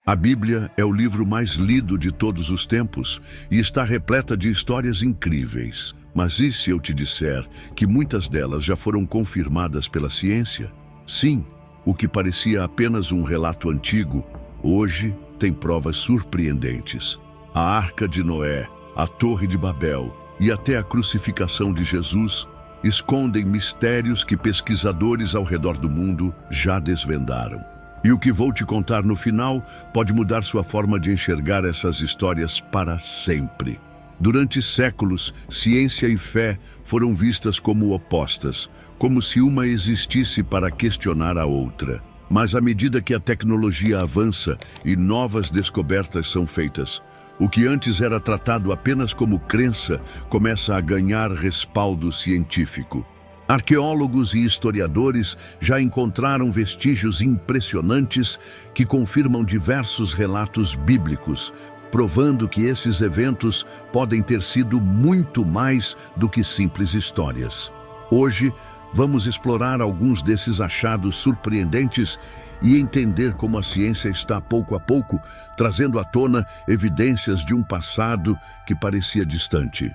A Bíblia é o livro mais lido de todos os tempos e está repleta de histórias incríveis. Mas e se eu te disser que muitas delas já foram confirmadas pela ciência? Sim, o que parecia apenas um relato antigo, hoje tem provas surpreendentes. A Arca de Noé, a Torre de Babel e até a crucificação de Jesus escondem mistérios que pesquisadores ao redor do mundo já desvendaram. E o que vou te contar no final pode mudar sua forma de enxergar essas histórias para sempre. Durante séculos, ciência e fé foram vistas como opostas, como se uma existisse para questionar a outra. Mas à medida que a tecnologia avança e novas descobertas são feitas, o que antes era tratado apenas como crença começa a ganhar respaldo científico. Arqueólogos e historiadores já encontraram vestígios impressionantes que confirmam diversos relatos bíblicos, provando que esses eventos podem ter sido muito mais do que simples histórias. Hoje, vamos explorar alguns desses achados surpreendentes e entender como a ciência está, pouco a pouco, trazendo à tona evidências de um passado que parecia distante.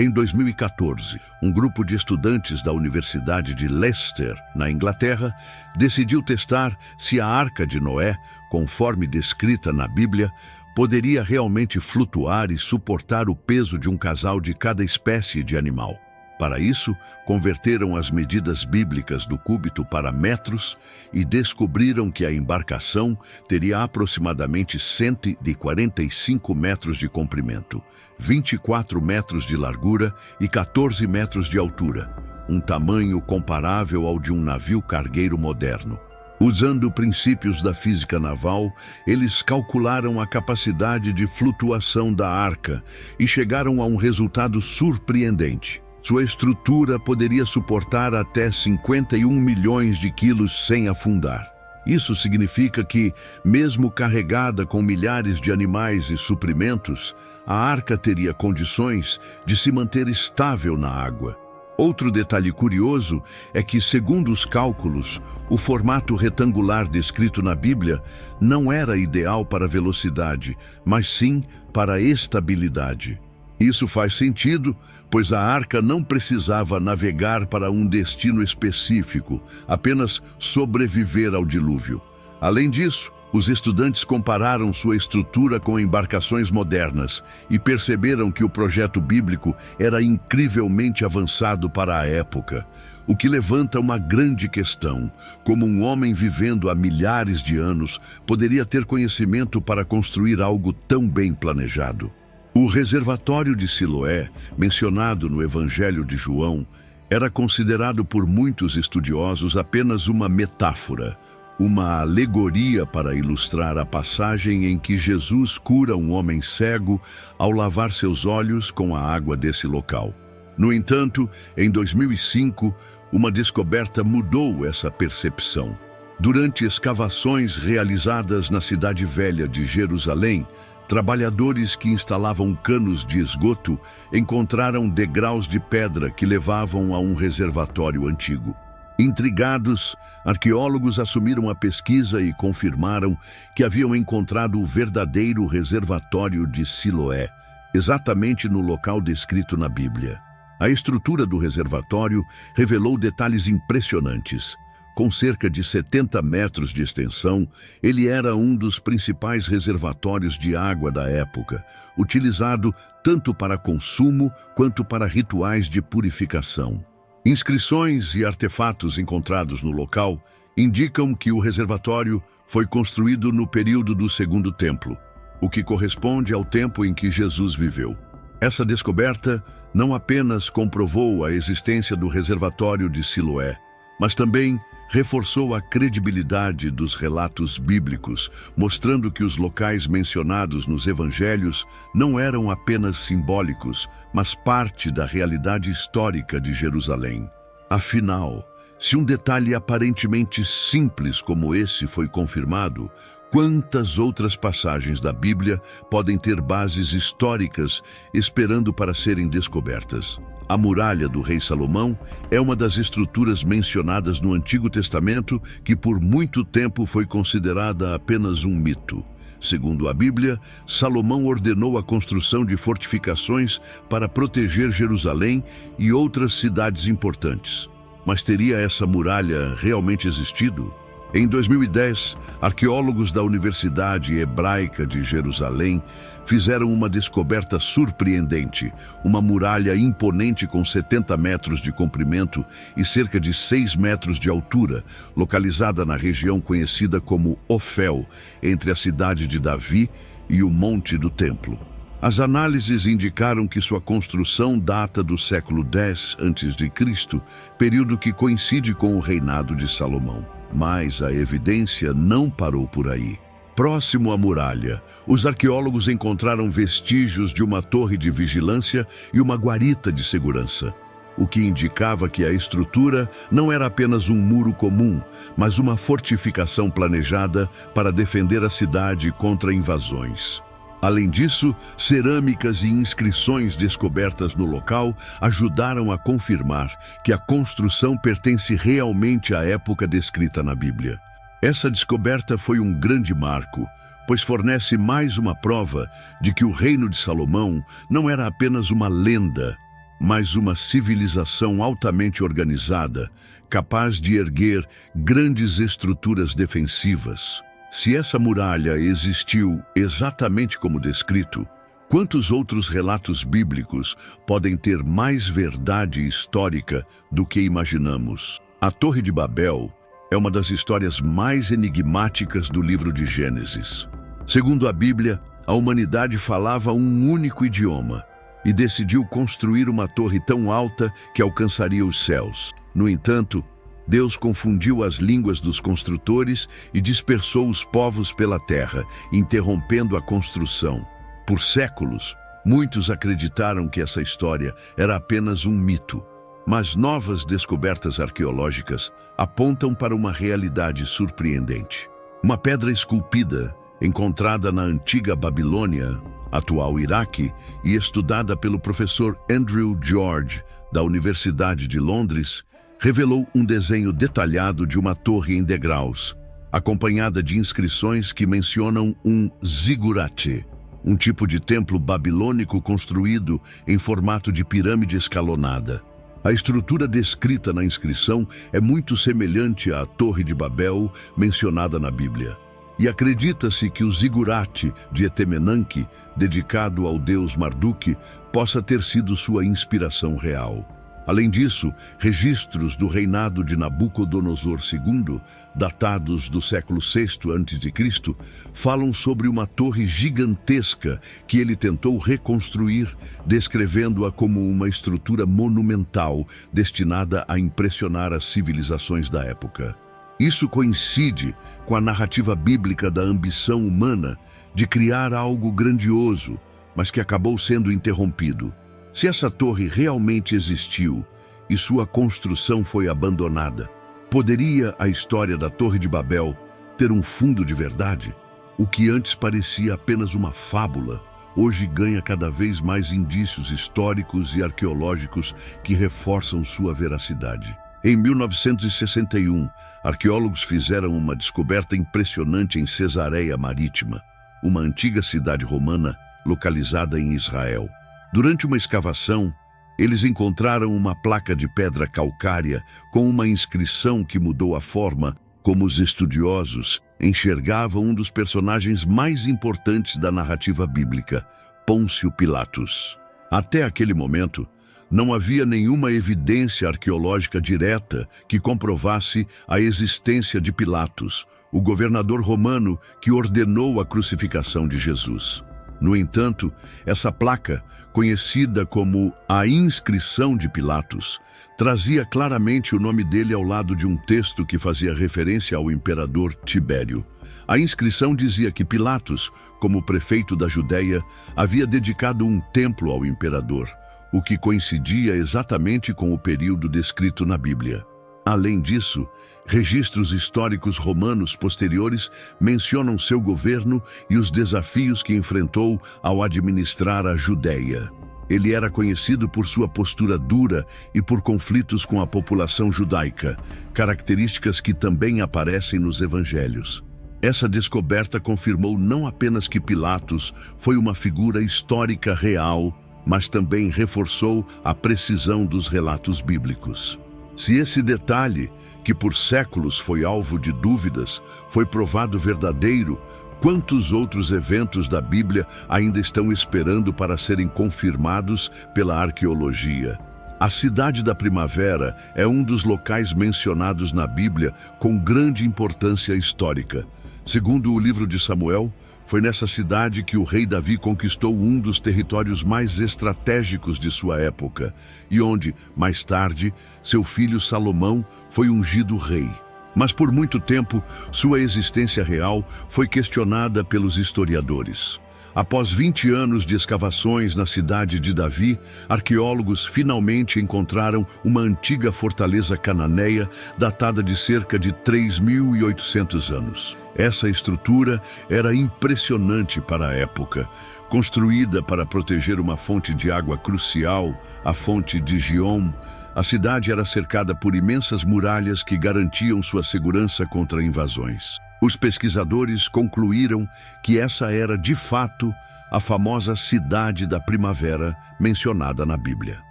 Em 2014, um grupo de estudantes da Universidade de Leicester, na Inglaterra, decidiu testar se a Arca de Noé, conforme descrita na Bíblia, poderia realmente flutuar e suportar o peso de um casal de cada espécie de animal. Para isso, converteram as medidas bíblicas do cúbito para metros e descobriram que a embarcação teria aproximadamente 145 metros de comprimento, 24 metros de largura e 14 metros de altura, um tamanho comparável ao de um navio cargueiro moderno. Usando princípios da física naval, eles calcularam a capacidade de flutuação da arca e chegaram a um resultado surpreendente. Sua estrutura poderia suportar até 51 milhões de quilos sem afundar. Isso significa que, mesmo carregada com milhares de animais e suprimentos, a arca teria condições de se manter estável na água. Outro detalhe curioso é que, segundo os cálculos, o formato retangular descrito na Bíblia não era ideal para velocidade, mas sim para estabilidade. Isso faz sentido, pois a arca não precisava navegar para um destino específico, apenas sobreviver ao dilúvio. Além disso, os estudantes compararam sua estrutura com embarcações modernas e perceberam que o projeto bíblico era incrivelmente avançado para a época, o que levanta uma grande questão: como um homem vivendo há milhares de anos poderia ter conhecimento para construir algo tão bem planejado? O reservatório de Siloé, mencionado no Evangelho de João, era considerado por muitos estudiosos apenas uma metáfora, uma alegoria para ilustrar a passagem em que Jesus cura um homem cego ao lavar seus olhos com a água desse local. No entanto, em 2005, uma descoberta mudou essa percepção. Durante escavações realizadas na Cidade Velha de Jerusalém, trabalhadores que instalavam canos de esgoto encontraram degraus de pedra que levavam a um reservatório antigo. Intrigados, arqueólogos assumiram a pesquisa e confirmaram que haviam encontrado o verdadeiro reservatório de Siloé, exatamente no local descrito na Bíblia. A estrutura do reservatório revelou detalhes impressionantes. Com cerca de 70 metros de extensão, ele era um dos principais reservatórios de água da época, utilizado tanto para consumo quanto para rituais de purificação. Inscrições e artefatos encontrados no local indicam que o reservatório foi construído no período do Segundo Templo, o que corresponde ao tempo em que Jesus viveu. Essa descoberta não apenas comprovou a existência do reservatório de Siloé, mas também reforçou a credibilidade dos relatos bíblicos, mostrando que os locais mencionados nos evangelhos não eram apenas simbólicos, mas parte da realidade histórica de Jerusalém. Afinal, se um detalhe aparentemente simples como esse foi confirmado, quantas outras passagens da Bíblia podem ter bases históricas esperando para serem descobertas? A muralha do rei Salomão é uma das estruturas mencionadas no Antigo Testamento que por muito tempo foi considerada apenas um mito. Segundo a Bíblia, Salomão ordenou a construção de fortificações para proteger Jerusalém e outras cidades importantes. Mas teria essa muralha realmente existido? Em 2010, arqueólogos da Universidade Hebraica de Jerusalém fizeram uma descoberta surpreendente, uma muralha imponente com 70 metros de comprimento e cerca de 6 metros de altura, localizada na região conhecida como Ofel, entre a cidade de Davi e o Monte do Templo. As análises indicaram que sua construção data do século X a.C., período que coincide com o reinado de Salomão. Mas a evidência não parou por aí. Próximo à muralha, os arqueólogos encontraram vestígios de uma torre de vigilância e uma guarita de segurança, o que indicava que a estrutura não era apenas um muro comum, mas uma fortificação planejada para defender a cidade contra invasões. Além disso, cerâmicas e inscrições descobertas no local ajudaram a confirmar que a construção pertence realmente à época descrita na Bíblia. Essa descoberta foi um grande marco, pois fornece mais uma prova de que o reino de Salomão não era apenas uma lenda, mas uma civilização altamente organizada, capaz de erguer grandes estruturas defensivas. Se essa muralha existiu exatamente como descrito, quantos outros relatos bíblicos podem ter mais verdade histórica do que imaginamos? A Torre de Babel é uma das histórias mais enigmáticas do livro de Gênesis. Segundo a Bíblia, a humanidade falava um único idioma e decidiu construir uma torre tão alta que alcançaria os céus. No entanto, Deus confundiu as línguas dos construtores e dispersou os povos pela terra, interrompendo a construção. Por séculos, muitos acreditaram que essa história era apenas um mito, mas novas descobertas arqueológicas apontam para uma realidade surpreendente. Uma pedra esculpida, encontrada na antiga Babilônia, atual Iraque, e estudada pelo professor Andrew George, da Universidade de Londres, revelou um desenho detalhado de uma torre em degraus, acompanhada de inscrições que mencionam um zigurate, um tipo de templo babilônico construído em formato de pirâmide escalonada. A estrutura descrita na inscrição é muito semelhante à Torre de Babel mencionada na Bíblia. E acredita-se que o zigurate de Etemenanque, dedicado ao deus Marduk, possa ter sido sua inspiração real. Além disso, registros do reinado de Nabucodonosor II, datados do século VI a.C., falam sobre uma torre gigantesca que ele tentou reconstruir, descrevendo-a como uma estrutura monumental destinada a impressionar as civilizações da época. Isso coincide com a narrativa bíblica da ambição humana de criar algo grandioso, mas que acabou sendo interrompido. Se essa torre realmente existiu e sua construção foi abandonada, poderia a história da Torre de Babel ter um fundo de verdade? O que antes parecia apenas uma fábula, hoje ganha cada vez mais indícios históricos e arqueológicos que reforçam sua veracidade. Em 1961, arqueólogos fizeram uma descoberta impressionante em Cesareia Marítima, uma antiga cidade romana localizada em Israel. Durante uma escavação, eles encontraram uma placa de pedra calcária com uma inscrição que mudou a forma como os estudiosos enxergavam um dos personagens mais importantes da narrativa bíblica, Pôncio Pilatos. Até aquele momento, não havia nenhuma evidência arqueológica direta que comprovasse a existência de Pilatos, o governador romano que ordenou a crucificação de Jesus. No entanto, essa placa, conhecida como a Inscrição de Pilatos, trazia claramente o nome dele ao lado de um texto que fazia referência ao imperador Tibério. A inscrição dizia que Pilatos, como prefeito da Judéia, havia dedicado um templo ao imperador, o que coincidia exatamente com o período descrito na Bíblia. Além disso, registros históricos romanos posteriores mencionam seu governo e os desafios que enfrentou ao administrar a Judéia. Ele era conhecido por sua postura dura e por conflitos com a população judaica, características que também aparecem nos evangelhos. Essa descoberta confirmou não apenas que Pilatos foi uma figura histórica real, mas também reforçou a precisão dos relatos bíblicos. Se esse detalhe, que por séculos foi alvo de dúvidas, foi provado verdadeiro, quantos outros eventos da Bíblia ainda estão esperando para serem confirmados pela arqueologia? A Cidade da Primavera é um dos locais mencionados na Bíblia com grande importância histórica. Segundo o livro de Samuel, foi nessa cidade que o rei Davi conquistou um dos territórios mais estratégicos de sua época e onde, mais tarde, seu filho Salomão foi ungido rei. Mas por muito tempo, sua existência real foi questionada pelos historiadores. Após 20 anos de escavações na cidade de Davi, arqueólogos finalmente encontraram uma antiga fortaleza cananeia datada de cerca de 3.800 anos. Essa estrutura era impressionante para a época. Construída para proteger uma fonte de água crucial, a fonte de Giom, a cidade era cercada por imensas muralhas que garantiam sua segurança contra invasões. Os pesquisadores concluíram que essa era, de fato, a famosa Cidade da Primavera mencionada na Bíblia.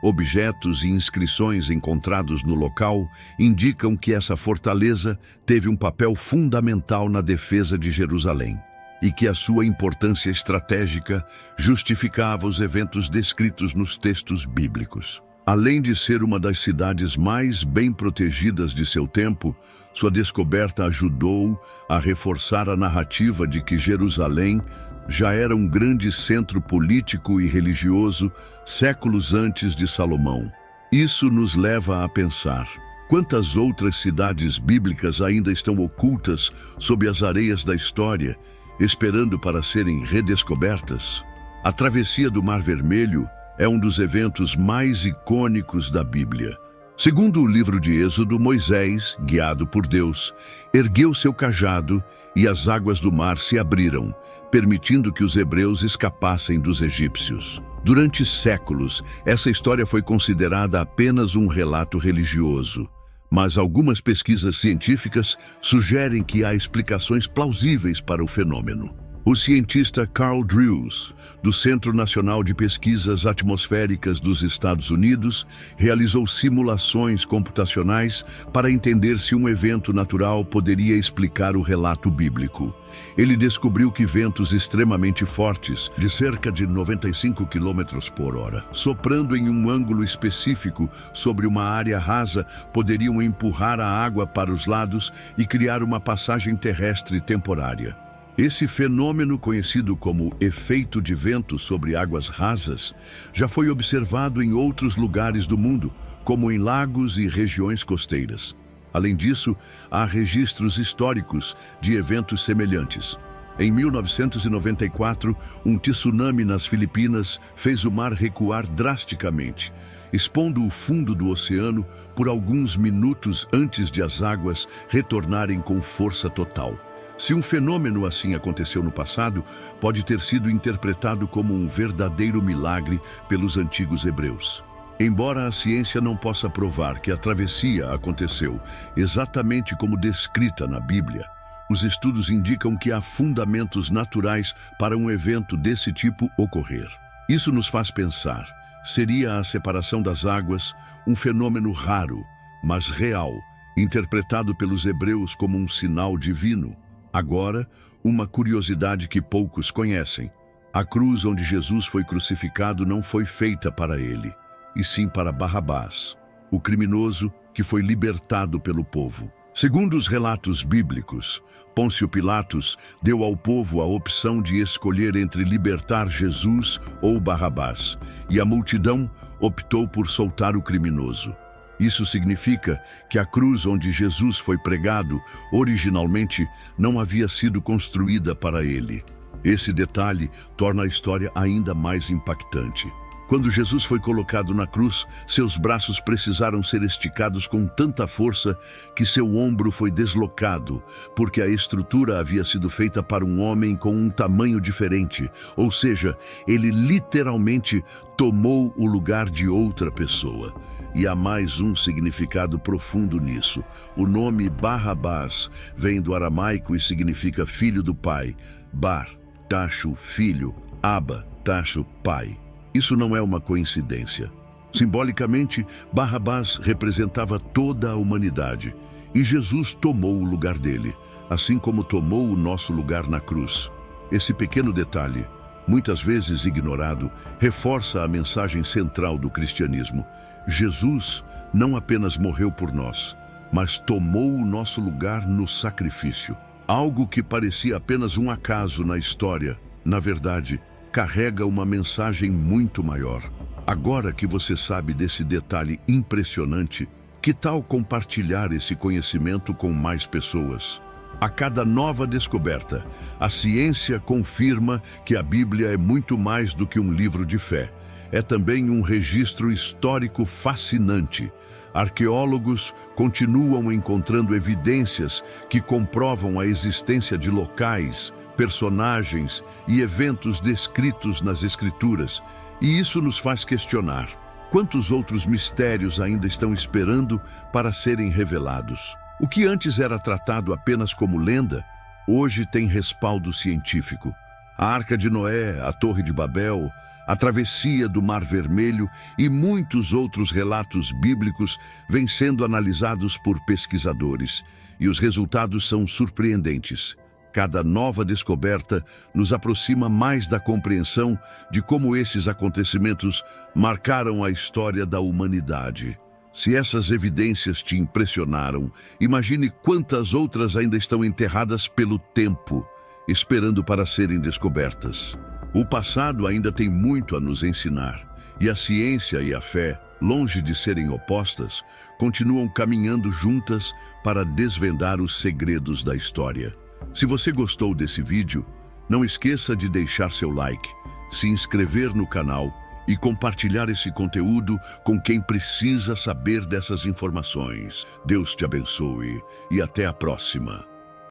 Objetos e inscrições encontrados no local indicam que essa fortaleza teve um papel fundamental na defesa de Jerusalém e que a sua importância estratégica justificava os eventos descritos nos textos bíblicos. Além de ser uma das cidades mais bem protegidas de seu tempo, sua descoberta ajudou a reforçar a narrativa de que Jerusalém já era um grande centro político e religioso séculos antes de Salomão. Isso nos leva a pensar: quantas outras cidades bíblicas ainda estão ocultas sob as areias da história, esperando para serem redescobertas? A travessia do Mar Vermelho é um dos eventos mais icônicos da Bíblia. Segundo o livro de Êxodo, Moisés, guiado por Deus, ergueu seu cajado e as águas do mar se abriram, permitindo que os hebreus escapassem dos egípcios. Durante séculos, essa história foi considerada apenas um relato religioso, mas algumas pesquisas científicas sugerem que há explicações plausíveis para o fenômeno. O cientista Carl Drews, do Centro Nacional de Pesquisas Atmosféricas dos Estados Unidos, realizou simulações computacionais para entender se um evento natural poderia explicar o relato bíblico. Ele descobriu que ventos extremamente fortes, de cerca de 95 km/h, soprando em um ângulo específico sobre uma área rasa, poderiam empurrar a água para os lados e criar uma passagem terrestre temporária. Esse fenômeno, conhecido como efeito de vento sobre águas rasas, já foi observado em outros lugares do mundo, como em lagos e regiões costeiras. Além disso, há registros históricos de eventos semelhantes. Em 1994, um tsunami nas Filipinas fez o mar recuar drasticamente, expondo o fundo do oceano por alguns minutos antes de as águas retornarem com força total. Se um fenômeno assim aconteceu no passado, pode ter sido interpretado como um verdadeiro milagre pelos antigos hebreus. Embora a ciência não possa provar que a travessia aconteceu exatamente como descrita na Bíblia, os estudos indicam que há fundamentos naturais para um evento desse tipo ocorrer. Isso nos faz pensar: seria a separação das águas um fenômeno raro, mas real, interpretado pelos hebreus como um sinal divino? Agora, uma curiosidade que poucos conhecem: a cruz onde Jesus foi crucificado não foi feita para ele, e sim para Barrabás, o criminoso que foi libertado pelo povo. Segundo os relatos bíblicos, Pôncio Pilatos deu ao povo a opção de escolher entre libertar Jesus ou Barrabás, e a multidão optou por soltar o criminoso. Isso significa que a cruz onde Jesus foi pregado, originalmente, não havia sido construída para ele. Esse detalhe torna a história ainda mais impactante. Quando Jesus foi colocado na cruz, seus braços precisaram ser esticados com tanta força que seu ombro foi deslocado, porque a estrutura havia sido feita para um homem com um tamanho diferente, ou seja, ele literalmente tomou o lugar de outra pessoa. E há mais um significado profundo nisso. O nome Barrabás vem do aramaico e significa filho do pai. Bar, tacho, filho, Abba, tacho, pai. Isso não é uma coincidência. Simbolicamente, Barrabás representava toda a humanidade, e Jesus tomou o lugar dele, assim como tomou o nosso lugar na cruz. Esse pequeno detalhe, muitas vezes ignorado, reforça a mensagem central do cristianismo. Jesus não apenas morreu por nós, mas tomou o nosso lugar no sacrifício. Algo que parecia apenas um acaso na história, na verdade, carrega uma mensagem muito maior. Agora que você sabe desse detalhe impressionante, que tal compartilhar esse conhecimento com mais pessoas? A cada nova descoberta, a ciência confirma que a Bíblia é muito mais do que um livro de fé. É também um registro histórico fascinante. Arqueólogos continuam encontrando evidências que comprovam a existência de locais, personagens e eventos descritos nas Escrituras, e isso nos faz questionar: quantos outros mistérios ainda estão esperando para serem revelados? O que antes era tratado apenas como lenda, hoje tem respaldo científico. A Arca de Noé, a Torre de Babel, a travessia do Mar Vermelho e muitos outros relatos bíblicos vêm sendo analisados por pesquisadores, e os resultados são surpreendentes. Cada nova descoberta nos aproxima mais da compreensão de como esses acontecimentos marcaram a história da humanidade. Se essas evidências te impressionaram, imagine quantas outras ainda estão enterradas pelo tempo, esperando para serem descobertas. O passado ainda tem muito a nos ensinar, e a ciência e a fé, longe de serem opostas, continuam caminhando juntas para desvendar os segredos da história. Se você gostou desse vídeo, não esqueça de deixar seu like, se inscrever no canal e compartilhar esse conteúdo com quem precisa saber dessas informações. Deus te abençoe e até a próxima.